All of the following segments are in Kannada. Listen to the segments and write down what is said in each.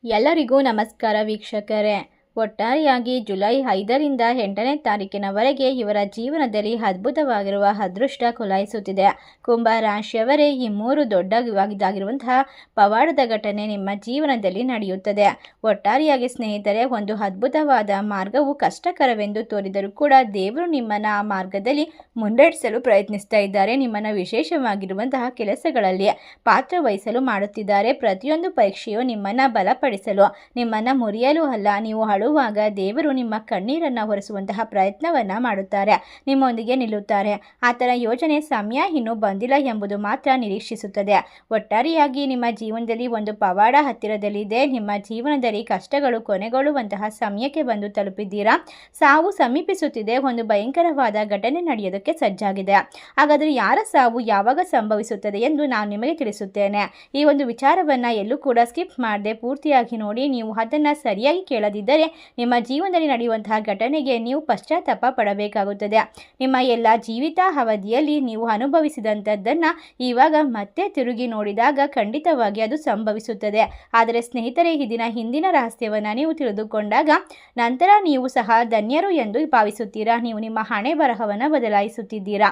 ಎಲ್ಲರಿಗೂ ನಮಸ್ಕಾರ ವೀಕ್ಷಕರೇ. ಒಟ್ಟಾರೆಯಾಗಿ ಜುಲೈ 5ರಿಂದ 8ನೇ ತಾರೀಕಿನವರೆಗೆ ಇವರ ಜೀವನದಲ್ಲಿ ಅದ್ಭುತವಾಗಿರುವ ಅದೃಷ್ಟ ಕುಲಾಯಿಸುತ್ತಿದೆ. ಕುಂಭ ರಾಶಿಯವರೇ, ಈ 3 ದೊಡ್ಡದಾಗಿರುವಂತಹ ಪವಾಡದ ಘಟನೆ ನಿಮ್ಮ ಜೀವನದಲ್ಲಿ ನಡೆಯುತ್ತದೆ. ಒಟ್ಟಾರೆಯಾಗಿ ಸ್ನೇಹಿತರೆ, ಒಂದು ಅದ್ಭುತವಾದ ಮಾರ್ಗವು ಕಷ್ಟಕರವೆಂದು ತೋರಿದರೂ ಕೂಡ ದೇವರು ನಿಮ್ಮನ್ನು ಆ ಮಾರ್ಗದಲ್ಲಿ ಮುನ್ನಡೆಸಲು ಪ್ರಯತ್ನಿಸ್ತಾ ಇದ್ದಾರೆ. ನಿಮ್ಮನ್ನು ವಿಶೇಷವಾಗಿರುವಂತಹ ಕೆಲಸಗಳಲ್ಲಿ ಪಾತ್ರವಹಿಸಲು ಮಾಡುತ್ತಿದ್ದಾರೆ. ಪ್ರತಿಯೊಂದು ಪರೀಕ್ಷೆಯು ನಿಮ್ಮನ್ನು ಬಲಪಡಿಸಲು, ನಿಮ್ಮನ್ನು ಮುರಿಯಲು ಅಲ್ಲ. ನೀವು ಅಳುವಾಗ ದೇವರು ನಿಮ್ಮ ಕಣ್ಣೀರನ್ನು ಹೊರಿಸುವಂತಹ ಪ್ರಯತ್ನವನ್ನು ಮಾಡುತ್ತಾರೆ, ನಿಮ್ಮೊಂದಿಗೆ ನಿಲ್ಲುತ್ತಾರೆ. ಆತನ ಯೋಜನೆ ಸಮಯ ಇನ್ನೂ ಬಂದಿಲ್ಲ ಎಂಬುದು ಮಾತ್ರ ನಿರೀಕ್ಷಿಸುತ್ತದೆ. ಒಟ್ಟಾರೆಯಾಗಿ ನಿಮ್ಮ ಜೀವನದಲ್ಲಿ ಒಂದು ಪವಾಡ ಹತ್ತಿರದಲ್ಲಿದೆ. ನಿಮ್ಮ ಜೀವನದಲ್ಲಿ ಕಷ್ಟಗಳು ಕೊನೆಗೊಳ್ಳುವಂತಹ ಸಮಯಕ್ಕೆ ಬಂದು ತಲುಪಿದ್ದೀರಾ. ಸಾವು ಸಮೀಪಿಸುತ್ತಿದೆ. ಒಂದು ಭಯಂಕರವಾದ ಘಟನೆ ನಡೆಯೋದಕ್ಕೆ ಸಜ್ಜಾಗಿದೆ. ಹಾಗಾದರೆ ಯಾರ ಸಾವು ಯಾವಾಗ ಸಂಭವಿಸುತ್ತದೆ ಎಂದು ನಾನು ನಿಮಗೆ ತಿಳಿಸುತ್ತೇನೆ. ಈ ಒಂದು ವಿಚಾರವನ್ನು ಎಲ್ಲೂ ಕೂಡ ಸ್ಕಿಪ್ ಮಾಡದೆ ಪೂರ್ತಿಯಾಗಿ ನೋಡಿ. ನೀವು ಅದನ್ನು ಸರಿಯಾಗಿ ಕೇಳದಿದ್ದರೆ ನಿಮ್ಮ ಜೀವನದಲ್ಲಿ ನಡೆಯುವಂತಹ ಘಟನೆಗೆ ನೀವು ಪಶ್ಚಾತ್ತಾಪ ಪಡಬೇಕಾಗುತ್ತದೆ. ನಿಮ್ಮ ಎಲ್ಲ ಜೀವಿತ ಅವಧಿಯಲ್ಲಿ ನೀವು ಅನುಭವಿಸಿದಂಥದ್ದನ್ನು ಇವಾಗ ಮತ್ತೆ ತಿರುಗಿ ನೋಡಿದಾಗ ಖಂಡಿತವಾಗಿ ಅದು ಸಂಭವಿಸುತ್ತದೆ. ಆದರೆ ಸ್ನೇಹಿತರೆ, ಈ ದಿನ ಹಿಂದಿನ ರಹಸ್ಯವನ್ನು ನೀವು ತಿಳಿದುಕೊಂಡಾಗ ನಂತರ ನೀವು ಸಹ ಧನ್ಯರು ಎಂದು ಭಾವಿಸುತ್ತೀರಾ. ನೀವು ನಿಮ್ಮ ಹಣೆ ಬರಹವನ್ನು ಬದಲಾಯಿಸುತ್ತಿದ್ದೀರಾ.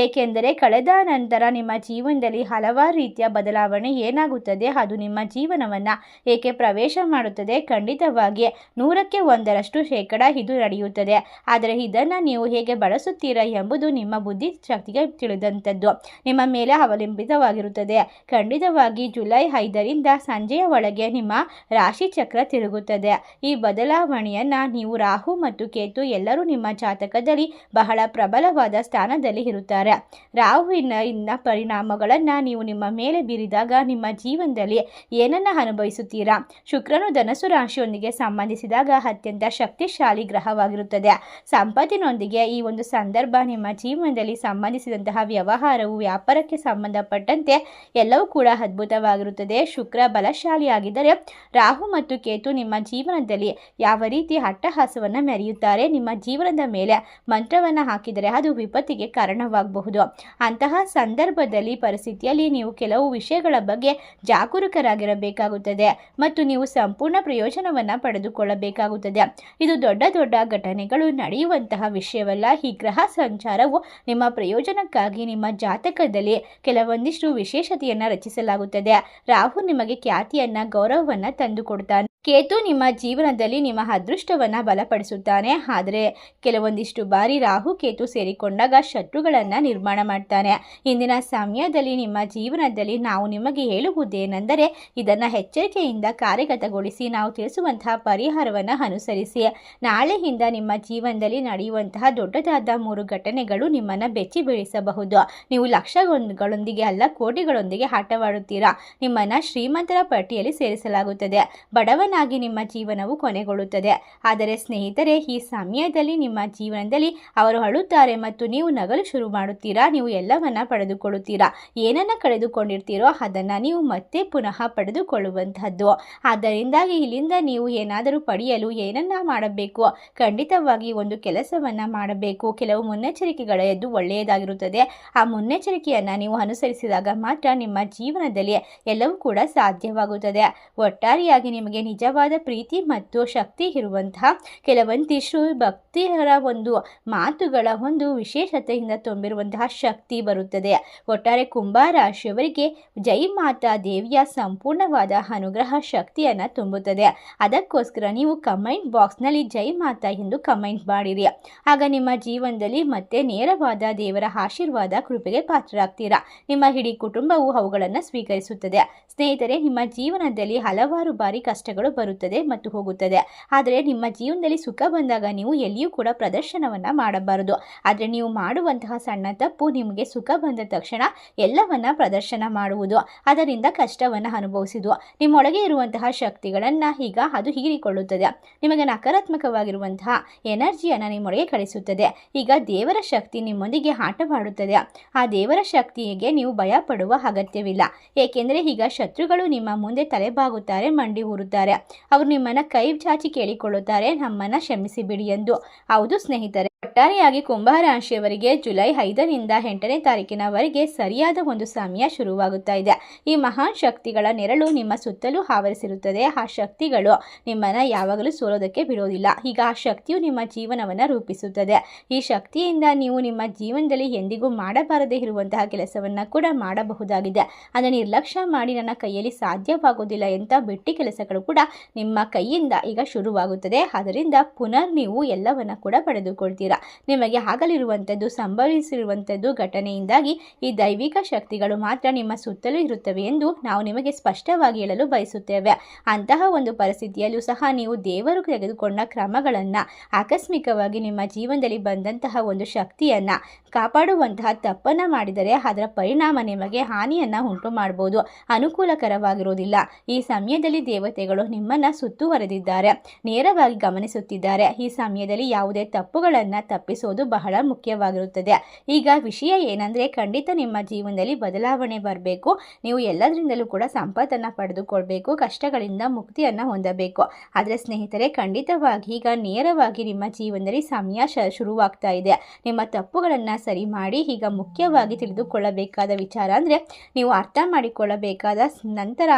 ಏಕೆಂದರೆ ಕಳೆದ ನಂತರ ನಿಮ್ಮ ಜೀವನದಲ್ಲಿ ಹಲವಾರು ರೀತಿಯ ಬದಲಾವಣೆ ಏನಾಗುತ್ತದೆ, ಅದು ನಿಮ್ಮ ಜೀವನವನ್ನು ಏಕೆ ಪ್ರವೇಶ ಮಾಡುತ್ತದೆ. ಖಂಡಿತವಾಗಿ 100ಕ್ಕೆ 1% ಇದು ನಡೆಯುತ್ತದೆ. ಆದರೆ ಇದನ್ನು ನೀವು ಹೇಗೆ ಬಳಸುತ್ತೀರಾ ಎಂಬುದು ನಿಮ್ಮ ಬುದ್ಧಿ ಶಕ್ತಿಗೆ ತಿಳಿದಂಥದ್ದು, ನಿಮ್ಮ ಮೇಲೆ ಅವಲಂಬಿತವಾಗಿರುತ್ತದೆ. ಖಂಡಿತವಾಗಿ ಜುಲೈ 5ರಿಂದ ಸಂಜೆಯ ಒಳಗೆ ನಿಮ್ಮ ರಾಶಿ ಚಕ್ರ ತಿರುಗುತ್ತದೆ. ಈ ಬದಲಾವಣೆಯನ್ನು ನೀವು ರಾಹು ಮತ್ತು ಕೇತು ಎಲ್ಲರೂ ನಿಮ್ಮ ಜಾತಕದಲ್ಲಿ ಬಹಳ ಪ್ರಬಲವಾದ ಸ್ಥಾನದಲ್ಲಿ ಇರುತ್ತಾರೆ. ರಾಹುವಿನ ಪರಿಣಾಮಗಳನ್ನು ನೀವು ನಿಮ್ಮ ಮೇಲೆ ಬೀರಿದಾಗ ನಿಮ್ಮ ಜೀವನದಲ್ಲಿ ಏನನ್ನು ಅನುಭವಿಸುತ್ತೀರಾ. ಶುಕ್ರನು ಧನಸ್ಸು ರಾಶಿಯೊಂದಿಗೆ ಸಂಬಂಧಿಸಿದಾಗ ಅತ್ಯಂತ ಶಕ್ತಿಶಾಲಿ ಗ್ರಹವಾಗಿರುತ್ತದೆ. ಸಂಪತ್ತಿನೊಂದಿಗೆ ಈ ಒಂದು ಸಂದರ್ಭ ನಿಮ್ಮ ಜೀವನದಲ್ಲಿ ಸಂಬಂಧಿಸಿದಂತಹ ವ್ಯವಹಾರವು, ವ್ಯಾಪಾರಕ್ಕೆ ಸಂಬಂಧಪಟ್ಟಂತೆ ಎಲ್ಲವೂ ಕೂಡ ಅದ್ಭುತವಾಗಿರುತ್ತದೆ. ಶುಕ್ರ ಬಲಶಾಲಿಯಾಗಿದ್ದರೆ ರಾಹು ಮತ್ತು ಕೇತು ನಿಮ್ಮ ಜೀವನದಲ್ಲಿ ಯಾವ ರೀತಿ ಅಟ್ಟಹಾಸವನ್ನು ಮೆರೆಯುತ್ತಾರೆ. ನಿಮ್ಮ ಜೀವನದ ಮೇಲೆ ಮಂತ್ರವನ್ನು ಹಾಕಿದರೆ ಅದು ವಿಪತ್ತಿಗೆ ಕಾರಣವಾಗಬಹುದು. ಅಂತಹ ಸಂದರ್ಭದಲ್ಲಿ ಪರಿಸ್ಥಿತಿಯಲ್ಲಿ ನೀವು ಕೆಲವು ವಿಷಯಗಳ ಬಗ್ಗೆ ಜಾಗರೂಕರಾಗಿರಬೇಕಾಗುತ್ತದೆ ಮತ್ತು ನೀವು ಸಂಪೂರ್ಣ ಪ್ರಯೋಜನವನ್ನು ಪಡೆದುಕೊಳ್ಳಬೇಕಾಗುತ್ತದೆ. ಇದು ದೊಡ್ಡ ದೊಡ್ಡ ಘಟನೆಗಳು ನಡೆಯುವಂತಹ ವಿಷಯವಲ್ಲ. ಈ ಗ್ರಹ ಸಂಚಾರವು ನಿಮ್ಮ ಪ್ರಯೋಜನಕ್ಕಾಗಿ ನಿಮ್ಮ ಜಾತಕದಲ್ಲಿ ಕೆಲವೊಂದಿಷ್ಟು ವಿಶೇಷತೆಯನ್ನು ರಚಿಸಲಾಗುತ್ತದೆ. ರಾಹು ನಿಮಗೆ ಖ್ಯಾತಿಯನ್ನು, ಗೌರವವನ್ನು ತಂದುಕೊಡ್ತಾನೆ. ಕೇತು ನಿಮ್ಮ ಜೀವನದಲ್ಲಿ ನಿಮ್ಮ ಅದೃಷ್ಟವನ್ನು ಬಲಪಡಿಸುತ್ತಾನೆ. ಆದರೆ ಕೆಲವೊಂದಿಷ್ಟು ಬಾರಿ ರಾಹು ಕೇತು ಸೇರಿಕೊಂಡಾಗ ಶತ್ರುಗಳನ್ನು ನಿರ್ಮಾಣ ಮಾಡ್ತಾನೆ. ಇಂದಿನ ಸಮಯದಲ್ಲಿ ನಿಮ್ಮ ಜೀವನದಲ್ಲಿ ನಾವು ನಿಮಗೆ ಹೇಳುವುದೇನೆಂದರೆ, ಇದನ್ನು ಎಚ್ಚರಿಕೆಯಿಂದ ಕಾರ್ಯಗತಗೊಳಿಸಿ, ನಾವು ತಿಳಿಸುವಂತಹ ಪರಿಹಾರವನ್ನು ಅನುಸರಿಸಿ. ನಾಳೆಯಿಂದ ನಿಮ್ಮ ಜೀವನದಲ್ಲಿ ನಡೆಯುವಂತಹ ದೊಡ್ಡದಾದ 3 ಘಟನೆಗಳು ನಿಮ್ಮನ್ನು ಬೆಚ್ಚಿ ಬೀಳಿಸಬಹುದು. ನೀವು ಲಕ್ಷಗಳೊಂದಿಗೆ ಅಲ್ಲ, ಕೋಟಿಗಳೊಂದಿಗೆ ಆಟವಾಡುತ್ತೀರಾ. ನಿಮ್ಮನ್ನು ಶ್ರೀಮಂತರ ಪಟ್ಟಿಯಲ್ಲಿ ಸೇರಿಸಲಾಗುತ್ತದೆ. ಬಡವನಾಗಿ ನಿಮ್ಮ ಜೀವನವು ಕೊನೆಗೊಳ್ಳುತ್ತದೆ. ಆದರೆ ಸ್ನೇಹಿತರೆ, ಈ ಸಮಯದಲ್ಲಿ ನಿಮ್ಮ ಜೀವನದಲ್ಲಿ ಅವರು ಅಳುತ್ತಾರೆ ಮತ್ತು ನೀವು ನಗಲು ಶುರು ಮಾಡುತ್ತೀರಾ. ನೀವು ಎಲ್ಲವನ್ನ ಪಡೆದುಕೊಳ್ಳುತ್ತೀರಾ. ಏನನ್ನು ಕಳೆದುಕೊಂಡಿರ್ತೀರೋ ಅದನ್ನು ನೀವು ಮತ್ತೆ ಪುನಃ ಪಡೆದುಕೊಳ್ಳುವಂತಹದ್ದು. ಆದ್ದರಿಂದಾಗಿ ಇಲ್ಲಿಂದ ನೀವು ಏನಾದರೂ ಪಡೆಯಲು ಏನನ್ನ ಮಾಡಬೇಕು, ಖಂಡಿತವಾಗಿ ಒಂದು ಕೆಲಸವನ್ನು ಮಾಡಬೇಕು. ಕೆಲವು ಮುನ್ನೆಚ್ಚರಿಕೆಗಳದ್ದು ಒಳ್ಳೆಯದಾಗಿರುತ್ತದೆ. ಆ ಮುನ್ನೆಚ್ಚರಿಕೆಯನ್ನು ನೀವು ಅನುಸರಿಸಿದಾಗ ಮಾತ್ರ ನಿಮ್ಮ ಜೀವನದಲ್ಲಿ ಎಲ್ಲವೂ ಕೂಡ ಸಾಧ್ಯವಾಗುತ್ತದೆ. ಒಟ್ಟಾರೆಯಾಗಿ ನಿಮಗೆ ನಿಜವಾದ ಪ್ರೀತಿ ಮತ್ತು ಶಕ್ತಿ ಇರುವಂತಹ ಕೆಲವೊಂದಿಷ್ಟು ಭಕ್ತಿಯರ ಒಂದು ಮಾತುಗಳ ಒಂದು ವಿಶೇಷತೆಯಿಂದ ತುಂಬಿರುವಂತಹ ಶಕ್ತಿ ಬರುತ್ತದೆ. ಒಟ್ಟಾರೆ ಕುಂಭ ರಾಶಿಯವರಿಗೆ ಜೈ ಮಾತಾ ದೇವಿಯ ಸಂಪೂರ್ಣವಾದ ಅನುಗ್ರಹ ಶಕ್ತಿಯನ್ನು ತುಂಬುತ್ತದೆ. ಅದಕ್ಕೋಸ್ಕರ ನೀವು ಕಮೆಂಟ್ ಬಾಕ್ಸ್ನಲ್ಲಿ ಜೈ ಮಾತಾ ಎಂದು ಕಮೆಂಟ್ ಮಾಡಿರಿ. ಆಗ ನಿಮ್ಮ ಜೀವನದಲ್ಲಿ ಮತ್ತೆ ನೇರವಾದ ದೇವರ ಆಶೀರ್ವಾದ, ಕೃಪೆಗೆ ಪಾತ್ರರಾಗ್ತೀರಾ. ನಿಮ್ಮ ಇಡೀ ಕುಟುಂಬವು ಅವುಗಳನ್ನು ಸ್ವೀಕರಿಸುತ್ತದೆ. ಸ್ನೇಹಿತರೆ, ನಿಮ್ಮ ಜೀವನದಲ್ಲಿ ಹಲವಾರು ಬಾರಿ ಕಷ್ಟಗಳು ಬರುತ್ತದೆ ಮತ್ತು ಹೋಗುತ್ತದೆ. ಆದರೆ ನಿಮ್ಮ ಜೀವನದಲ್ಲಿ ಸುಖ ಬಂದಾಗ ನೀವು ಎಲ್ಲಿಯೂ ಕೂಡ ಪ್ರದರ್ಶನವನ್ನು ಮಾಡಬಾರದು. ಆದರೆ ನೀವು ಮಾಡುವಂತಹ ಸಣ್ಣ ತಪ್ಪು ನಿಮಗೆ ಸುಖ ಬಂದ ತಕ್ಷಣ ಎಲ್ಲವನ್ನ ಪ್ರದರ್ಶನ ಮಾಡುವುದು, ಅದರಿಂದ ಕಷ್ಟವನ್ನು ಅನುಭವಿಸುವುದು. ನಿಮ್ಮೊಳಗೆ ಇರುವಂತಹ ಶಕ್ತಿಗಳನ್ನು ಈಗ ಅದು ಹೀರಿಕೊಳ್ಳುತ್ತದೆ. ನಿಮಗೆ ನಕಾರಾತ್ಮಕವಾಗಿರುವಂತಹ ಎನರ್ಜಿಯನ್ನು ನಿಮ್ಮೊಳಗೆ ಕಳಿಸುತ್ತದೆ. ಈಗ ದೇವರ ಶಕ್ತಿ ನಿಮ್ಮೊಂದಿಗೆ ಆಟವಾಡುತ್ತದೆ. ಆ ದೇವರ ಶಕ್ತಿಗೆ ನೀವು ಭಯ ಪಡುವ ಅಗತ್ಯವಿಲ್ಲ. ಏಕೆಂದರೆ ಈಗ ಶತ್ರುಗಳು ನಿಮ್ಮ ಮುಂದೆ ತಲೆಬಾಗುತ್ತಾರೆ, ಮಂಡಿ ಊರುತ್ತಾರೆ. ಅವರು ನಿಮ್ಮನ್ನು ಕೈ ಚಾಚಿ ಕೇಳಿಕೊಳ್ಳುತ್ತಾರೆ, ನಮ್ಮನ್ನು ಕ್ಷಮಿಸಿ ಬಿಡಿ ಎಂದು. ಹೌದು ಸ್ನೇಹಿತರೆ, ಒಟ್ಟಾರೆಯಾಗಿ ಕುಂಭರಾಶಿಯವರಿಗೆ ಜುಲೈ 5ರಿಂದ 8ನೇ ತಾರೀಕಿನವರೆಗೆ ಸರಿಯಾದ ಒಂದು ಸಮಯ ಶುರುವಾಗುತ್ತಾ ಇದೆ. ಈ ಮಹಾನ್ ಶಕ್ತಿಗಳ ನೆರಳು ನಿಮ್ಮ ಸುತ್ತಲೂ ಆವರಿಸಿರುತ್ತದೆ. ಆ ಶಕ್ತಿಗಳು ನಿಮ್ಮನ್ನು ಯಾವಾಗಲೂ ಸೋಲೋದಕ್ಕೆ ಬಿಡೋದಿಲ್ಲ. ಈಗ ಆ ಶಕ್ತಿಯು ನಿಮ್ಮ ಜೀವನವನ್ನು ರೂಪಿಸುತ್ತದೆ. ಈ ಶಕ್ತಿಯಿಂದ ನೀವು ನಿಮ್ಮ ಜೀವನದಲ್ಲಿ ಎಂದಿಗೂ ಮಾಡಬಾರದೇ ಇರುವಂತಹ ಕೆಲಸವನ್ನು ಕೂಡ ಮಾಡಬಹುದಾಗಿದೆ. ಅದನ್ನು ನಿರ್ಲಕ್ಷ್ಯ ಮಾಡಿ ನನ್ನ ಕೈಯಲ್ಲಿ ಸಾಧ್ಯವಾಗೋದಿಲ್ಲ ಅಂತ ಬಿಟ್ಟಿ ಕೆಲಸಗಳು ಕೂಡ ನಿಮ್ಮ ಕೈಯಿಂದ ಈಗ ಶುರುವಾಗುತ್ತದೆ. ಅದರಿಂದ ಪುನರ್ ನೀವು ಎಲ್ಲವನ್ನ ಕೂಡ ಪಡೆದುಕೊಳ್ತೀರಾ. ನಿಮಗೆ ಆಗಲಿರುವಂಥದ್ದು ಸಂಭವಿಸಿರುವಂಥದ್ದು ಘಟನೆಯಿಂದಾಗಿ ಈ ದೈವಿಕ ಶಕ್ತಿಗಳು ಮಾತ್ರ ನಿಮ್ಮ ಸುತ್ತಲೂ ಇರುತ್ತವೆ ಎಂದು ನಾವು ನಿಮಗೆ ಸ್ಪಷ್ಟವಾಗಿ ಹೇಳಲು ಬಯಸುತ್ತೇವೆ. ಅಂತಹ ಒಂದು ಪರಿಸ್ಥಿತಿಯಲ್ಲೂ ಸಹ ನೀವು ದೇವರು ತೆಗೆದುಕೊಂಡ ಕ್ರಮಗಳನ್ನು ಆಕಸ್ಮಿಕವಾಗಿ ನಿಮ್ಮ ಜೀವನದಲ್ಲಿ ಬಂದಂತಹ ಒಂದು ಶಕ್ತಿಯನ್ನು ಕಾಪಾಡುವಂತಹ ತಪ್ಪನ್ನು ಮಾಡಿದರೆ ಅದರ ಪರಿಣಾಮ ನಿಮಗೆ ಹಾನಿಯನ್ನು ಉಂಟು ಮಾಡಬಹುದು, ಅನುಕೂಲಕರವಾಗಿರುವುದಿಲ್ಲ. ಈ ಸಮಯದಲ್ಲಿ ದೇವತೆಗಳು ನಿಮ್ಮನ್ನು ಸುತ್ತುವರೆದಿದ್ದಾರೆ, ನೇರವಾಗಿ ಗಮನಿಸುತ್ತಿದ್ದಾರೆ. ಈ ಸಮಯದಲ್ಲಿ ಯಾವುದೇ ತಪ್ಪುಗಳನ್ನು ತಪ್ಪಿಸೋದು ಬಹಳ ಮುಖ್ಯವಾಗಿರುತ್ತದೆ. ಈಗ ವಿಷಯ ಏನಂದರೆ, ಖಂಡಿತ ನಿಮ್ಮ ಜೀವನದಲ್ಲಿ ಬದಲಾವಣೆ ಬರಬೇಕು. ನೀವು ಎಲ್ಲದರಿಂದಲೂ ಕೂಡ ಸಂಪತ್ತನ್ನು ಪಡೆದುಕೊಳ್ಬೇಕು, ಕಷ್ಟಗಳಿಂದ ಮುಕ್ತಿಯನ್ನು ಹೊಂದಬೇಕು. ಆದರೆ ಸ್ನೇಹಿತರೆ, ಖಂಡಿತವಾಗಿ ಈಗ ನೇರವಾಗಿ ನಿಮ್ಮ ಜೀವನದಲ್ಲಿ ಸಮಯ ಶುರುವಾಗ್ತಾ ಇದೆ. ನಿಮ್ಮ ತಪ್ಪುಗಳನ್ನು ಸರಿ ಮಾಡಿ ಈಗ ಮುಖ್ಯವಾಗಿ ತಿಳಿದುಕೊಳ್ಳಬೇಕಾದ ವಿಚಾರ ಅಂದರೆ, ನೀವು ಅರ್ಥ ಮಾಡಿಕೊಳ್ಳಬೇಕಾದ ನಂತರ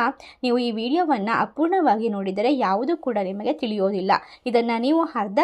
ನೀವು ಈ ವಿಡಿಯೋವನ್ನು ಅಪೂರ್ಣವಾಗಿ ನೋಡಿದರೆ ಯಾವುದು ಕೂಡ ನಿಮಗೆ ತಿಳಿಯೋದಿಲ್ಲ. ಇದನ್ನು ನೀವು ಅರ್ಧ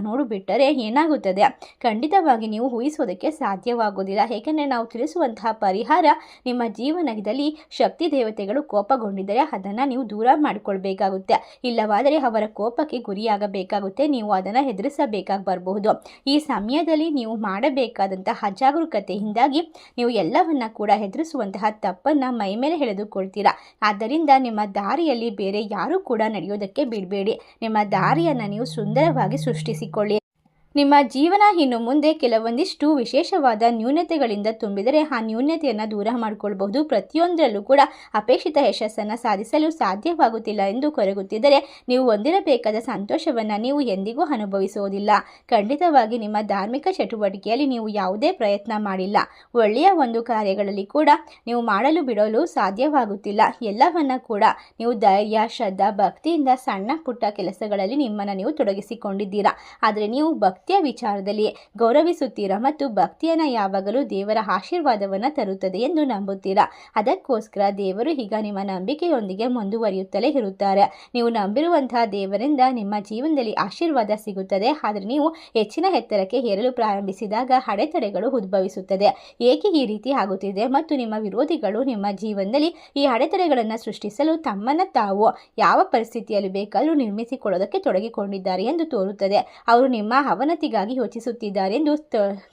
ನೋಡಿಬಿಟ್ಟರೆ ಏನಾಗುತ್ತದೆ, ಖಂಡಿತವಾಗಿ ನೀವು ಊಹಿಸೋದಕ್ಕೆ ಸಾಧ್ಯವಾಗುವುದಿಲ್ಲ. ಏಕೆಂದರೆ ನಾವು ತಿಳಿಸುವಂತಹ ಪರಿಹಾರ ನಿಮ್ಮ ಜೀವನದಲ್ಲಿ ಶಕ್ತಿ ದೇವತೆಗಳು ಕೋಪಗೊಂಡಿದ್ದರೆ ಅದನ್ನು ನೀವು ದೂರ ಮಾಡಿಕೊಳ್ಬೇಕಾಗುತ್ತೆ. ಇಲ್ಲವಾದರೆ ಅವರ ಕೋಪಕ್ಕೆ ಗುರಿಯಾಗಬೇಕಾಗುತ್ತೆ. ನೀವು ಅದನ್ನು ಎದುರಿಸಬೇಕಾಗಿ ಬರಬಹುದು. ಈ ಸಮಯದಲ್ಲಿ ನೀವು ಮಾಡಬೇಕಾದಂತಹ ಅಜಾಗರೂಕತೆಯಿಂದಾಗಿ ನೀವು ಎಲ್ಲವನ್ನ ಕೂಡ ಎದುರಿಸುವಂತಹ ತಪ್ಪನ್ನು ಮೈಮೇಲೆ ಎಳೆದುಕೊಳ್ತೀರಾ. ಆದ್ದರಿಂದ ನಿಮ್ಮ ದಾರಿಯಲ್ಲಿ ಬೇರೆ ಯಾರೂ ಕೂಡ ನಡೆಯೋದಕ್ಕೆ ಬಿಡಬೇಡಿ. ನಿಮ್ಮ ದಾರಿಯನ್ನು ನೀವು ಸುಂದರವಾಗಿ ಸೃಷ್ಟಿಸಿಕೊಳ್ಳಿ. ನಿಮ್ಮ ಜೀವನ ಇನ್ನು ಮುಂದೆ ಕೆಲವೊಂದಿಷ್ಟು ವಿಶೇಷವಾದ ನ್ಯೂನತೆಗಳಿಂದ ತುಂಬಿದರೆ ಆ ನ್ಯೂನತೆಯನ್ನು ದೂರ ಮಾಡಿಕೊಳ್ಬಹುದು. ಪ್ರತಿಯೊಂದರಲ್ಲೂ ಕೂಡ ಅಪೇಕ್ಷಿತ ಯಶಸ್ಸನ್ನು ಸಾಧಿಸಲು ಸಾಧ್ಯವಾಗುತ್ತಿಲ್ಲ ಎಂದು ಕೊರಗುತ್ತಿದ್ದರೆ ನೀವು ಹೊಂದಿರಬೇಕಾದ ಸಂತೋಷವನ್ನು ನೀವು ಎಂದಿಗೂ ಅನುಭವಿಸುವುದಿಲ್ಲ. ಖಂಡಿತವಾಗಿ ನಿಮ್ಮ ಧಾರ್ಮಿಕ ಚಟುವಟಿಕೆಯಲ್ಲಿ ನೀವು ಯಾವುದೇ ಪ್ರಯತ್ನ ಮಾಡಿಲ್ಲ, ಒಳ್ಳೆಯ ಒಂದು ಕಾರ್ಯಗಳಲ್ಲಿ ಕೂಡ ನೀವು ಮಾಡಲು ಬಿಡಲು ಸಾಧ್ಯವಾಗುತ್ತಿಲ್ಲ. ಎಲ್ಲವನ್ನ ಕೂಡ ನೀವು ಧೈರ್ಯ, ಶ್ರದ್ಧಾ, ಭಕ್ತಿಯಿಂದ ಸಣ್ಣ ಪುಟ್ಟ ಕೆಲಸಗಳಲ್ಲಿ ನಿಮ್ಮನ್ನು ನೀವು ತೊಡಗಿಸಿಕೊಂಡಿದ್ದೀರಾ. ಆದರೆ ನೀವು ಭಕ್ತಿಯ ವಿಚಾರದಲ್ಲಿ ಗೌರವಿಸುತ್ತೀರಾ ಮತ್ತು ಭಕ್ತಿಯನ್ನು ಯಾವಾಗಲೂ ದೇವರ ಆಶೀರ್ವಾದವನ್ನು ತರುತ್ತದೆ ಎಂದು ನಂಬುತ್ತೀರಾ. ಅದಕ್ಕೋಸ್ಕರ ದೇವರು ಈಗ ನಿಮ್ಮ ನಂಬಿಕೆಯೊಂದಿಗೆ ಮುಂದುವರಿಯುತ್ತಲೇ ಇರುತ್ತಾರೆ. ನೀವು ನಂಬಿರುವಂತಹ ದೇವರಿಂದ ನಿಮ್ಮ ಜೀವನದಲ್ಲಿ ಆಶೀರ್ವಾದ ಸಿಗುತ್ತದೆ. ಆದರೆ ನೀವು ಹೆಚ್ಚಿನ ಎತ್ತರಕ್ಕೆ ಏರಲು ಪ್ರಾರಂಭಿಸಿದಾಗ ಅಡೆತಡೆಗಳು ಉದ್ಭವಿಸುತ್ತದೆ. ಏಕೆ ಈ ರೀತಿ ಆಗುತ್ತಿದೆ ಮತ್ತು ನಿಮ್ಮ ವಿರೋಧಿಗಳು ನಿಮ್ಮ ಜೀವನದಲ್ಲಿ ಈ ಅಡೆತಡೆಗಳನ್ನು ಸೃಷ್ಟಿಸಲು ತಮ್ಮನ್ನು ತಾವು ಯಾವ ಪರಿಸ್ಥಿತಿಯಲ್ಲಿ ಬೇಕಾದರೂ ನಿರ್ಮಿಸಿಕೊಳ್ಳೋದಕ್ಕೆ ತೊಡಗಿಕೊಂಡಿದ್ದಾರೆ ಎಂದು ತೋರುತ್ತದೆ. ಅವರು ನಿಮ್ಮ ಅವನತಿಗಾಗಿ ಯೋಚಿಸುತ್ತಿದ್ದಾರೆ ಎಂದು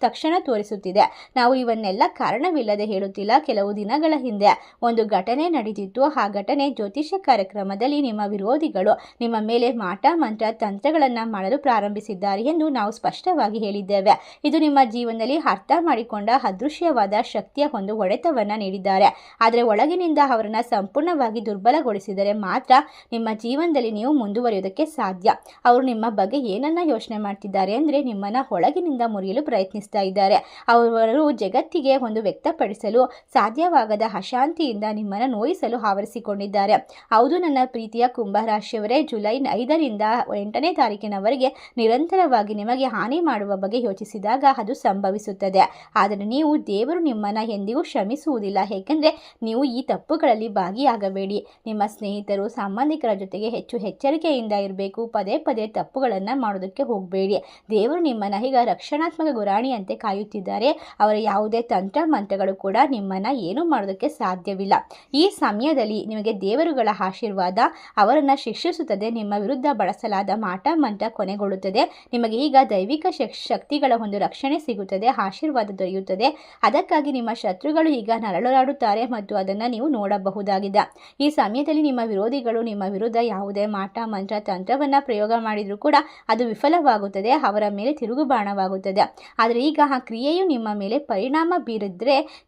ತಕ್ಷಣ ತೋರಿಸುತ್ತಿದೆ. ನಾವು ಇವನ್ನೆಲ್ಲ ಕಾರಣವಿಲ್ಲದೆ ಹೇಳುತ್ತಿಲ್ಲ. ಕೆಲವು ದಿನಗಳ ಹಿಂದೆ ಒಂದು ಘಟನೆ ನಡೆದಿತ್ತು. ಆ ಘಟನೆ ಜ್ಯೋತಿಷ್ಯ ಕಾರ್ಯಕ್ರಮದಲ್ಲಿ ನಿಮ್ಮ ವಿರೋಧಿಗಳು ನಿಮ್ಮ ಮೇಲೆ ಮಾಟ ಮಂತ್ರ ತಂತ್ರಗಳನ್ನು ಮಾಡಲು ಪ್ರಾರಂಭಿಸಿದ್ದಾರೆ ಎಂದು ನಾವು ಸ್ಪಷ್ಟವಾಗಿ ಹೇಳಿದ್ದೇವೆ. ಇದು ನಿಮ್ಮ ಜೀವನದಲ್ಲಿ ಅರ್ಥ ಮಾಡಿಕೊಂಡ ಅದೃಶ್ಯವಾದ ಶಕ್ತಿಯ ಒಂದು ಹೊಡೆತವನ್ನು ನೀಡಿದ್ದಾರೆ. ಆದರೆ ಒಳಗಿನಿಂದ ಅವರನ್ನು ಸಂಪೂರ್ಣವಾಗಿ ದುರ್ಬಲಗೊಳಿಸಿದರೆ ಮಾತ್ರ ನಿಮ್ಮ ಜೀವನದಲ್ಲಿ ನೀವು ಮುಂದುವರಿಯೋದಕ್ಕೆ ಸಾಧ್ಯ. ಅವರು ನಿಮ್ಮ ಬಗ್ಗೆ ಏನನ್ನ ಯೋಚನೆ ಮಾಡ್ತಿದ್ದಾರೆ ಅಂದರೆ, ನಿಮ್ಮನ್ನು ಒಳಗಿನಿಂದ ಮುರಿಯಲು ಪ್ರಯತ್ನಿಸ್ತಾ ಇದ್ದಾರೆ. ಅವರು ಜಗತ್ತಿಗೆ ಒಂದು ವ್ಯಕ್ತಪಡಿಸಲು ಸಾಧ್ಯವಾಗದ ಅಶಾಂತಿಯಿಂದ ನಿಮ್ಮನ್ನು ನೋಯಿಸಲು ಆವರಿಸಿಕೊಂಡಿದ್ದಾರೆ. ಹೌದು ನನ್ನ ಪ್ರೀತಿಯ ಕುಂಭರಾಶಿಯವರೇ, ಜುಲೈ 5ರಿಂದ 8ನೇ ತಾರೀಕಿನವರೆಗೆ ನಿರಂತರವಾಗಿ ನಿಮಗೆ ಹಾನಿ ಮಾಡುವ ಬಗ್ಗೆ ಯೋಚಿಸಿದಾಗ ಅದು ಸಂಭವಿಸುತ್ತದೆ. ಆದರೆ ನೀವು ದೇವರು ನಿಮ್ಮನ್ನು ಎಂದಿಗೂ ಕ್ಷಮಿಸುವುದಿಲ್ಲ. ಏಕೆಂದರೆ ನೀವು ಈ ತಪ್ಪುಗಳಲ್ಲಿ ಭಾಗಿಯಾಗಬೇಡಿ. ನಿಮ್ಮ ಸ್ನೇಹಿತರು, ಸಂಬಂಧಿಕರ ಜೊತೆಗೆ ಹೆಚ್ಚು ಎಚ್ಚರಿಕೆಯಿಂದ ಇರಬೇಕು. ಪದೇ ಪದೇ ತಪ್ಪುಗಳನ್ನು ಮಾಡೋದಕ್ಕೆ ಹೋಗಬೇಡಿ. ದೇವರು ನಿಮ್ಮನ್ನು ಈಗ ರಕ್ಷಣಾತ್ಮಕ ಗುರಾಣಿಯಂತೆ ಕಾಯುತ್ತಿದ್ದಾರೆ. ಅವರ ಯಾವುದೇ ತಂತ್ರ ಮಂತ್ರಗಳು ಕೂಡ ನಿಮ್ಮನ್ನು ಏನೂ ಮಾಡೋದಕ್ಕೆ ಸಾಧ್ಯವಿಲ್ಲ. ಈ ಸಮಯದಲ್ಲಿ ನಿಮಗೆ ದೇವರುಗಳ ಆಶೀರ್ವಾದ ಅವರನ್ನು ಶಿಕ್ಷಿಸುತ್ತದೆ. ನಿಮ್ಮ ವಿರುದ್ಧ ಬಳಸಲಾದ ಮಾಟ ಮಂತ್ರ ಕೊನೆಗೊಳ್ಳುತ್ತದೆ. ನಿಮಗೆ ಈಗ ದೈವಿಕ ಶಕ್ತಿಗಳ ಒಂದು ರಕ್ಷಣೆ ಸಿಗುತ್ತದೆ, ಆಶೀರ್ವಾದ ದೊರೆಯುತ್ತದೆ. ಅದಕ್ಕಾಗಿ ನಿಮ್ಮ ಶತ್ರುಗಳು ಈಗ ನರಳಾಡುತ್ತಾರೆ ಮತ್ತು ಅದನ್ನು ನೀವು ನೋಡಬಹುದಾಗಿದೆ. ಈ ಸಮಯದಲ್ಲಿ ನಿಮ್ಮ ವಿರೋಧಿಗಳು ನಿಮ್ಮ ವಿರುದ್ಧ ಯಾವುದೇ ಮಾಟ ಮಂತ್ರ ತಂತ್ರವನ್ನು ಪ್ರಯೋಗ ಮಾಡಿದರೂ ಕೂಡ ಅದು ವಿಫಲವಾಗುತ್ತದೆ, ಅವರ ಮೇಲೆ ತಿರುಗುಬಾಣವಾಗುತ್ತದೆ. ಆದರೆ ಈಗ ಆ ಕ್ರಿಯೆಯು ನಿಮ್ಮ ಮೇಲೆ ಪರಿಣಾಮ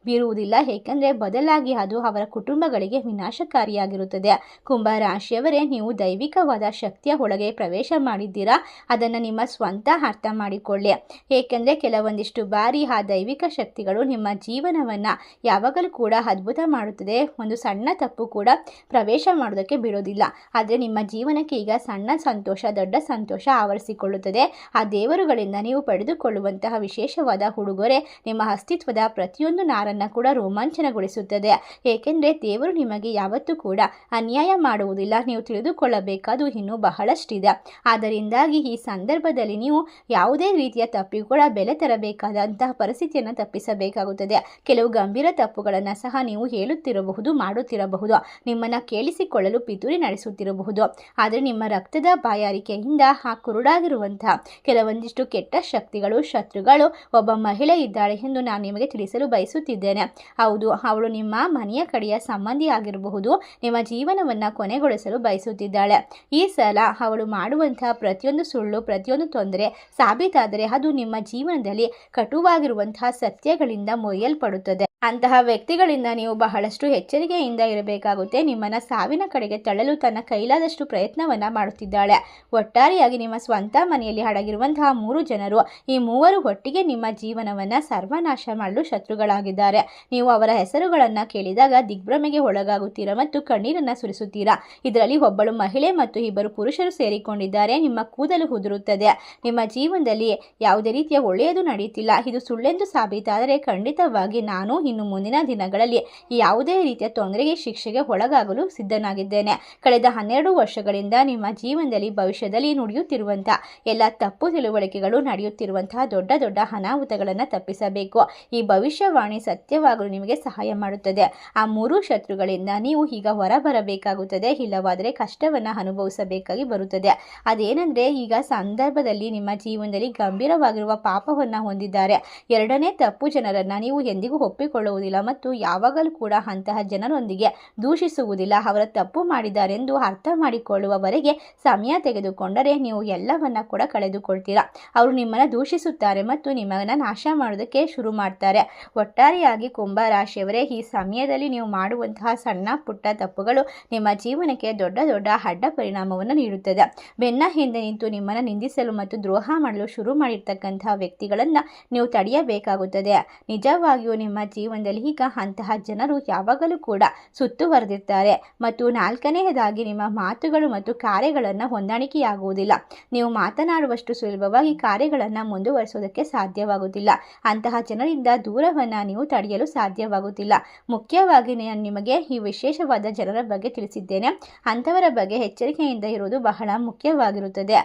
ಬೀರುವುದಿಲ್ಲ. ಏಕೆಂದರೆ ಬದಲಾಗಿ ಅದು ಅವರ ಕುಟುಂಬಗಳಿಗೆ ವಿನಾಶಕಾರಿಯಾಗಿರುತ್ತದೆ. ಕುಂಭರಾಶಿಯವರೇ, ನೀವು ದೈವಿಕವಾದ ಶಕ್ತಿಯ ಒಳಗೆ ಪ್ರವೇಶ ಮಾಡಿದ್ದೀರಾ. ಅದನ್ನು ನಿಮ್ಮ ಸ್ವಂತ ಅರ್ಥ ಮಾಡಿಕೊಳ್ಳಿ. ಏಕೆಂದರೆ ಕೆಲವೊಂದಿಷ್ಟು ಬಾರಿ ಆ ದೈವಿಕ ಶಕ್ತಿಗಳು ನಿಮ್ಮ ಜೀವನವನ್ನು ಯಾವಾಗಲೂ ಕೂಡ ಅದ್ಭುತ ಮಾಡುತ್ತದೆ. ಒಂದು ಸಣ್ಣ ತಪ್ಪು ಕೂಡ ಪ್ರವೇಶ ಮಾಡೋದಕ್ಕೆ ಬಿಡೋದಿಲ್ಲ. ಆದರೆ ನಿಮ್ಮ ಜೀವನಕ್ಕೆ ಈಗ ಸಣ್ಣ ಸಂತೋಷ, ದೊಡ್ಡ ಸಂತೋಷ ಆವರಿಸಿಕೊಳ್ಳುತ್ತದೆ. ಆ ದೇವರ ದೇವರುಗಳಿಂದ ನೀವು ಪಡೆದುಕೊಳ್ಳುವಂತಹ ವಿಶೇಷವಾದ ಉಡುಗೊರೆ ನಿಮ್ಮ ಅಸ್ತಿತ್ವದ ಪ್ರತಿಯೊಂದು ನಾರನ್ನು ಕೂಡ ರೋಮಾಂಚನಗೊಳಿಸುತ್ತದೆ. ಏಕೆಂದರೆ ದೇವರು ನಿಮಗೆ ಯಾವತ್ತೂ ಕೂಡ ಅನ್ಯಾಯ ಮಾಡುವುದಿಲ್ಲ. ನೀವು ತಿಳಿದುಕೊಳ್ಳಬೇಕಾದು ಇನ್ನೂ ಬಹಳಷ್ಟಿದೆ. ಆದ್ದರಿಂದಾಗಿ ಈ ಸಂದರ್ಭದಲ್ಲಿ ನೀವು ಯಾವುದೇ ರೀತಿಯ ತಪ್ಪಿಗೂ ಕೂಡ ಬೆಲೆ ತರಬೇಕಾದಂತಹ ಪರಿಸ್ಥಿತಿಯನ್ನು ತಪ್ಪಿಸಬೇಕಾಗುತ್ತದೆ. ಕೆಲವು ಗಂಭೀರ ತಪ್ಪುಗಳನ್ನು ಸಹ ನೀವು ಹೇಳುತ್ತಿರಬಹುದು, ಮಾಡುತ್ತಿರಬಹುದು, ನಿಮ್ಮನ್ನು ಕೇಳಿಸಿಕೊಳ್ಳಲು ಪಿತೂರಿ ನಡೆಸುತ್ತಿರಬಹುದು. ಆದರೆ ನಿಮ್ಮ ರಕ್ತದ ಬಾಯಾರಿಕೆಯಿಂದ ಆ ಕುರುಡಾಗಿರುವಂತಹ ಕೆಲವೊಂದಿಷ್ಟು ಕೆಟ್ಟ ಶಕ್ತಿಗಳು, ಶತ್ರುಗಳು ಒಬ್ಬ ಮಹಿಳೆ ಇದ್ದಾಳೆ ಎಂದು ನಾನು ನಿಮಗೆ ತಿಳಿಸಲು ಬಯಸುತ್ತಿದ್ದೇನೆ. ಹೌದು, ಅವಳು ನಿಮ್ಮ ಮನೆಯ ಕಡೆಯ ಸಂಬಂಧಿ ಆಗಿರಬಹುದು. ನಿಮ್ಮ ಜೀವನವನ್ನು ಕೊನೆಗೊಳಿಸಲು ಬಯಸುತ್ತಿದ್ದಾಳೆ. ಈ ಸಲ ಅವಳು ಮಾಡುವಂತಹ ಪ್ರತಿಯೊಂದು ಸುಳ್ಳು, ಪ್ರತಿಯೊಂದು ತೊಂದರೆ ಸಾಬೀತಾದರೆ ಅದು ನಿಮ್ಮ ಜೀವನದಲ್ಲಿ ಕಟುವಾಗಿರುವಂತಹ ಸತ್ಯಗಳಿಂದ ಮುರಿಯಲ್ಪಡುತ್ತದೆ. ಅಂತಹ ವ್ಯಕ್ತಿಗಳಿಂದ ನೀವು ಬಹಳಷ್ಟು ಎಚ್ಚರಿಕೆಯಿಂದ ಇರಬೇಕಾಗುತ್ತೆ. ನಿಮ್ಮನ್ನು ಸಾವಿನ ಕಡೆಗೆ ತಳ್ಳಲು ತನ್ನ ಕೈಲಾದಷ್ಟು ಪ್ರಯತ್ನವನ್ನು ಮಾಡುತ್ತಿದ್ದಾಳೆ. ಒಟ್ಟಾರೆಯಾಗಿ ನಿಮ್ಮ ಸ್ವಂತ ಮನೆಯಲ್ಲಿ ಅಡಗಿರುವಂತಹ 3 ಜನರು, ಈ 3 ಒಟ್ಟಿಗೆ ನಿಮ್ಮ ಜೀವನವನ್ನು ಸರ್ವನಾಶ ಮಾಡಲು ಶತ್ರುಗಳಾಗಿದ್ದಾರೆ. ನೀವು ಅವರ ಹೆಸರುಗಳನ್ನು ಕೇಳಿದಾಗ ದಿಗ್ಭ್ರಮೆಗೆ ಒಳಗಾಗುತ್ತೀರಾ ಮತ್ತು ಕಣ್ಣೀರನ್ನು ಸುರಿಸುತ್ತೀರಾ. ಇದರಲ್ಲಿ ಒಬ್ಬಳು ಮಹಿಳೆ ಮತ್ತು 2 ಪುರುಷರು ಸೇರಿಕೊಂಡಿದ್ದಾರೆ. ನಿಮ್ಮ ಕೂದಲು ಉದುರುತ್ತದೆ. ನಿಮ್ಮ ಜೀವನದಲ್ಲಿ ಯಾವುದೇ ರೀತಿಯ ಒಳ್ಳೆಯದು ನಡೆಯುತ್ತಿಲ್ಲ. ಇದು ಸುಳ್ಳೆಂದು ಸಾಬೀತಾದರೆ ಖಂಡಿತವಾಗಿ ನಾನು ಇನ್ನು ಮುಂದಿನ ದಿನಗಳಲ್ಲಿ ಯಾವುದೇ ರೀತಿಯ ತೊಂದರೆಗೆ, ಶಿಕ್ಷೆಗೆ ಒಳಗಾಗಲು ಸಿದ್ಧನಾಗಿದ್ದೇನೆ. ಕಳೆದ 12 ವರ್ಷಗಳಿಂದ ನಿಮ್ಮ ಜೀವನದಲ್ಲಿ ಭವಿಷ್ಯದಲ್ಲಿ ನಡೆಯುತ್ತಿರುವಂತಹ ಎಲ್ಲ ತಪ್ಪು ತಿಳುವಳಿಕೆಗಳು, ನಡೆಯುತ್ತಿರುವಂತಹ ದೊಡ್ಡ ದೊಡ್ಡ ಅನಾಹುತಗಳನ್ನು ತಪ್ಪಿಸಬೇಕು. ಈ ಭವಿಷ್ಯವಾಣಿ ಸತ್ಯವಾಗಲು ನಿಮಗೆ ಸಹಾಯ ಮಾಡುತ್ತದೆ. ಆ 3 ಶತ್ರುಗಳಿಂದ ನೀವು ಈಗ ಹೊರಬರಬೇಕಾಗುತ್ತದೆ. ಇಲ್ಲವಾದರೆ ಕಷ್ಟವನ್ನು ಅನುಭವಿಸಬೇಕಾಗಿ ಬರುತ್ತದೆ. ಅದೇನೆಂದರೆ, ಈಗ ಸಂದರ್ಭದಲ್ಲಿ ನಿಮ್ಮ ಜೀವನದಲ್ಲಿ ಗಂಭೀರವಾಗಿರುವ ಪಾಪವನ್ನು ಹೊಂದಿದ್ದಾರೆ. 2ನೇ ತಪ್ಪು ಜನರನ್ನು ನೀವು ಎಂದಿಗೂ ಒಪ್ಪಿಕೊಳ್ಳುವುದಿಲ್ಲ ಮತ್ತು ಯಾವಾಗಲೂ ಕೂಡ ಅಂತಹ ಜನರೊಂದಿಗೆ ದೂಷಿಸುವುದಿಲ್ಲ. ಅವರ ತಪ್ಪು ಮಾಡಿದ್ದಾರೆಂದು ಅರ್ಥ ಮಾಡಿಕೊಳ್ಳುವವರೆಗೆ ಸಮಯ ತೆಗೆದುಕೊಂಡರೆ ನೀವು ಎಲ್ಲವನ್ನ ಕೂಡ ಕಳೆದುಕೊಳ್ತೀರಾ. ಅವರು ನಿಮ್ಮನ್ನು ದೂಷಿಸುತ್ತಾರೆ ಮತ್ತು ನಿಮ್ಮನ್ನು ನಾಶ ಮಾಡೋದಕ್ಕೆ ಶುರು ಮಾಡ್ತಾರೆ. ಒಟ್ಟಾರೆಯಾಗಿ ಕುಂಭ ರಾಶಿಯವರೇ, ಈ ಸಮಯದಲ್ಲಿ ನೀವು ಮಾಡುವಂತಹ ಸಣ್ಣ ಪುಟ್ಟ ತಪ್ಪುಗಳು ನಿಮ್ಮ ಜೀವನಕ್ಕೆ ದೊಡ್ಡ ದೊಡ್ಡ ಅಡ್ಡ ಪರಿಣಾಮವನ್ನು ನೀಡುತ್ತದೆ. ಬೆನ್ನ ಹಿಂದೆ ನಿಂತು ನಿಮ್ಮನ್ನು ನಿಂದಿಸಲು ಮತ್ತು ದ್ರೋಹ ಮಾಡಲು ಶುರು ಮಾಡಿರ್ತಕ್ಕಂತಹ ವ್ಯಕ್ತಿಗಳನ್ನು ನೀವು ತಡೆಯಬೇಕಾಗುತ್ತದೆ. ನಿಜವಾಗಿಯೂ ನಿಮ್ಮ ಜೀವನದಲ್ಲಿ ಈಗ ಅಂತಹ ಜನರು ಯಾವಾಗಲೂ ಕೂಡ ಸುತ್ತುವರೆದಿರ್ತಾರೆ. ಮತ್ತು 4ನೇದಾಗಿ, ನಿಮ್ಮ ಮಾತುಗಳು ಮತ್ತು ಕಾರ್ಯಗಳನ್ನು ಹೊಂದಾಣಿಕೆಯಾಗುವುದಿಲ್ಲ. ನೀವು ಮಾತನಾಡುವಷ್ಟು ಸುಲಭವಾಗಿ ಕಾರ್ಯಗಳನ್ನು ಮುಂದುವರಿಸೋದಕ್ಕೆ ಸಾಧ್ಯವಾಗುತ್ತಿಲ್ಲ. ಅಂತಹ ಜನರಿಂದ ದೂರವನ್ನು ನೀವು ತಡೆಯಲು ಸಾಧ್ಯವಾಗುತ್ತಿಲ್ಲ. ಮುಖ್ಯವಾಗಿ ನಾನು ನಿಮಗೆ ಈ ವಿಶೇಷವಾದ ಜನರ ಬಗ್ಗೆ ತಿಳಿಸಿದ್ದೇನೆ. ಅಂಥವರ ಬಗ್ಗೆ ಎಚ್ಚರಿಕೆಯಿಂದ ಇರುವುದು ಬಹಳ ಮುಖ್ಯವಾಗಿರುತ್ತದೆ.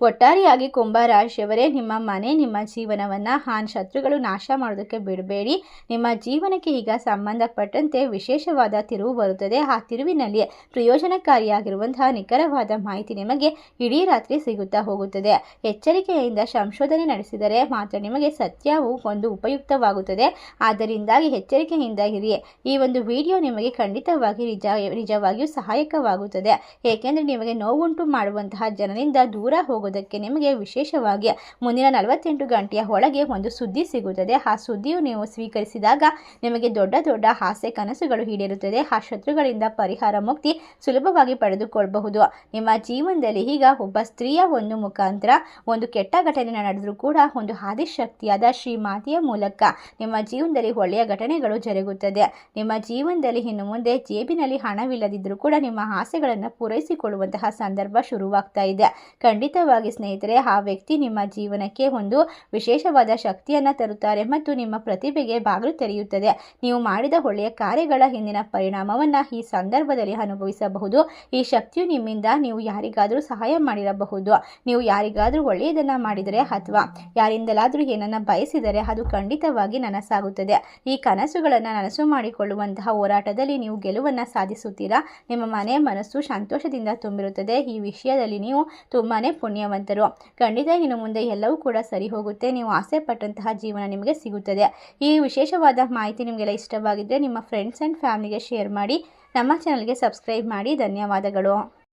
ಒಟ್ಟಾರೆಯಾಗಿ ಕುಂಭ ರಾಶಿಯವರೇ, ನಿಮ್ಮ ಮನೆ, ನಿಮ್ಮ ಜೀವನವನ್ನು ಆ ಶತ್ರುಗಳು ನಾಶ ಮಾಡೋದಕ್ಕೆ ಬಿಡಬೇಡಿ. ನಿಮ್ಮ ಜೀವನಕ್ಕೆ ಈಗ ಸಂಬಂಧಪಟ್ಟಂತೆ ವಿಶೇಷವಾದ ತಿರುವು ಬರುತ್ತದೆ. ಆ ತಿರುವಿನಲ್ಲಿ ಪ್ರಯೋಜನಕಾರಿಯಾಗಿರುವಂತಹ ನಿಖರವಾದ ಮಾಹಿತಿ ನಿಮಗೆ ಇಡೀ ರಾತ್ರಿ ಸಿಗುತ್ತಾ ಹೋಗುತ್ತದೆ. ಎಚ್ಚರಿಕೆಯಿಂದ ಸಂಶೋಧನೆ ನಡೆಸಿದರೆ ಮಾತ್ರ ನಿಮಗೆ ಸತ್ಯವು ಒಂದು ಉಪಯುಕ್ತವಾಗುತ್ತದೆ. ಆದ್ದರಿಂದಾಗಿ ಎಚ್ಚರಿಕೆಯಿಂದ ಇರಿ. ಈ ಒಂದು ವಿಡಿಯೋ ನಿಮಗೆ ಖಂಡಿತವಾಗಿ ನಿಜವಾಗಿಯೂ ಸಹಾಯಕವಾಗುತ್ತದೆ. ಏಕೆಂದರೆ ನಿಮಗೆ ನೋವುಂಟು ಮಾಡುವಂತಹ ಜನರಿಂದ ದೂರ ಹೋಗೋದಕ್ಕೆ ನಿಮಗೆ ವಿಶೇಷವಾಗಿ ಮುಂದಿನ 48 ಗಂಟೆಯ ಒಳಗೆ ಒಂದು ಸುದ್ದಿ ಸಿಗುತ್ತದೆ. ಆ ಸುದ್ದಿಯು ನೀವು ಸ್ವೀಕರಿಸಿದಾಗ ನಿಮಗೆ ದೊಡ್ಡ ದೊಡ್ಡ ಆಸೆ, ಕನಸುಗಳು ಈಡೇರುತ್ತದೆ. ಆ ಶತ್ರುಗಳಿಂದ ಪರಿಹಾರ, ಮುಕ್ತಿ ಸುಲಭವಾಗಿ ಪಡೆದುಕೊಳ್ಳಬಹುದು. ನಿಮ್ಮ ಜೀವನದಲ್ಲಿ ಈಗ ಒಬ್ಬ ಸ್ತ್ರೀಯ ಒಂದು ಮುಖಾಂತರ ಒಂದು ಕೆಟ್ಟ ಘಟನೆ ನಡೆದರೂ ಕೂಡ ಒಂದು ಆದಿಶಕ್ತಿಯಾದ ಶ್ರೀಮಾತೆಯ ಮೂಲಕ ನಿಮ್ಮ ಜೀವನದಲ್ಲಿ ಒಳ್ಳೆಯ ಘಟನೆಗಳು ಜರುಗುತ್ತದೆ. ನಿಮ್ಮ ಜೀವನದಲ್ಲಿ ಇನ್ನು ಮುಂದೆ ಜೇಬಿನಲ್ಲಿ ಹಣವಿಲ್ಲದಿದ್ದರೂ ಕೂಡ ನಿಮ್ಮ ಆಸೆಗಳನ್ನು ಪೂರೈಸಿಕೊಳ್ಳುವಂತಹ ಸಂದರ್ಭ ಶುರುವಾಗ್ತಾ ಇದೆ. ಖಂಡಿತವಾಗಿ ಸ್ನೇಹಿತರೆ, ಆ ವ್ಯಕ್ತಿ ನಿಮ್ಮ ಜೀವನಕ್ಕೆ ಒಂದು ವಿಶೇಷವಾದ ಶಕ್ತಿಯನ್ನು ತರುತ್ತಾರೆ ಮತ್ತು ನಿಮ್ಮ ಪ್ರತಿಭೆಗೆ ಬಾಗಿಲು ತೆರೆಯುತ್ತದೆ. ನೀವು ಮಾಡಿದ ಒಳ್ಳೆಯ ಕಾರ್ಯಗಳ ಹಿಂದಿನ ಪರಿಣಾಮವನ್ನು ಈ ಸಂದರ್ಭದಲ್ಲಿ ಅನುಭವಿಸಬಹುದು. ಈ ಶಕ್ತಿಯು ನಿಮ್ಮಿಂದ ನೀವು ಯಾರಿಗಾದರೂ ಸಹಾಯ ಮಾಡಿರಬಹುದು. ನೀವು ಯಾರಿಗಾದರೂ ಒಳ್ಳೆಯದನ್ನು ಮಾಡಿದರೆ ಅಥವಾ ಯಾರಿಂದಲಾದರೂ ಏನನ್ನು ಬಯಸಿದರೆ ಅದು ಖಂಡಿತವಾಗಿ ನನಸಾಗುತ್ತದೆ. ಈ ಕನಸುಗಳನ್ನು ನನಸು ಮಾಡಿಕೊಳ್ಳುವಂತಹ ಹೋರಾಟದಲ್ಲಿ ನೀವು ಗೆಲುವನ್ನು ಸಾಧಿಸುತ್ತೀರಾ. ನಿಮ್ಮ ಮನೆ, ಮನಸ್ಸು ಸಂತೋಷದಿಂದ ತುಂಬಿರುತ್ತದೆ. ಈ ವಿಷಯದಲ್ಲಿ ನೀವು ತುಂಬಾನೇ ಪುಣ್ಯವಂತರು. ಖಂಡಿತ ಇನ್ನು ಮುಂದೆ ಎಲ್ಲವೂ ಕೂಡ ಸರಿ ಹೋಗುತ್ತೆ. ನೀವು ಆಸೆ ಪಟ್ಟಂತಹ ಜೀವನ ನಿಮಗೆ ಸಿಗುತ್ತದೆ. ಈ ವಿಶೇಷವಾದ ಮಾಹಿತಿ ನಿಮಗೆಲ್ಲ ಇಷ್ಟವಾಗಿದ್ದರೆ ನಿಮ್ಮ ಫ್ರೆಂಡ್ಸ್ ಆ್ಯಂಡ್ ಫ್ಯಾಮಿಲಿಗೆ ಶೇರ್ ಮಾಡಿ. ನಮ್ಮ ಚಾನಲ್ಗೆ ಸಬ್ಸ್ಕ್ರೈಬ್ ಮಾಡಿ. ಧನ್ಯವಾದಗಳು.